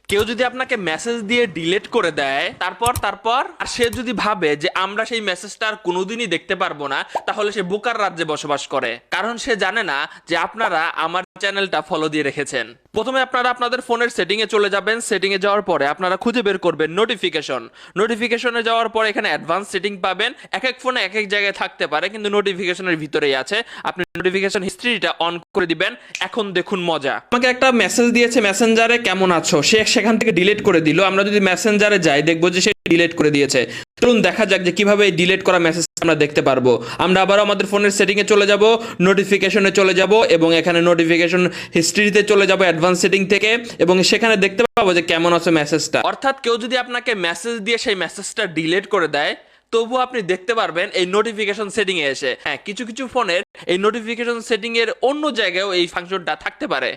কেউ যদি আপনাকে মেসেজ দিয়ে ডিলিট করে দেয় তারপর তারপর আর সে যদি ভাবে যে আমরা সেই মেসেজটা আর কোনোদিনই দেখতে পারবো না, তাহলে সে বোকার রাজ্যে বসবাস করে। কারণ সে জানে না যে আপনারা আমার চ্যানেলটা ফলো দিয়ে রেখেছেন। প্রথমে আপনারা আপনাদের ফোনের সেটিং এ চলে যাবেন। সেটিং এ যাওয়ার পরে আপনারা খুঁজে বের করবেন নোটিফিকেশন। নোটিফিকেশনে যাওয়ার পরে এখানে অ্যাডভান্স সেটিং পাবেন। এক এক ফোনে এক এক জায়গায় থাকতে পারে, কিন্তু নোটিফিকেশনের ভিতরেই আছে। আপনি নোটিফিকেশন হিস্ট্রিটা অন করে দিবেন। এখন দেখুন মজা। আমাকে একটা মেসেজ দিয়েছে মেসেঞ্জারে, কেমন আছো, সে সেখান থেকে ডিলিট করে দিল। আমরা যদি মেসেঞ্জারে যাই দেখবো যে সে ডিলিট করে দিয়েছে। চলুন দেখা যাক যে কিভাবে এই ডিলিট করা মেসেজ আমরা দেখতে পারবো। আমরা আবার আমাদের ফোনের সেটিং এ চলে যাব, নোটিফিকেশনে চলে যাব এবং এখানে নোটিফিকেশন হিস্ট্রিতে চলে যাব অ্যাডভান্স সেটিং থেকে, এবং সেখানে দেখতে পাবো যে কেমন আছে মেসেজটা। অর্থাৎ কেউ যদি আপনাকে মেসেজ দিয়ে সেই মেসেজটা ডিলিট করে দেয়, তবু আপনি দেখতে পারবেন এই নোটিফিকেশন সেটিং এ এসে। হ্যাঁ, কিছু কিছু ফোনের এই নোটিফিকেশন সেটিং এর অন্য জায়গায়ও এই ফাংশনটা থাকতে পারে।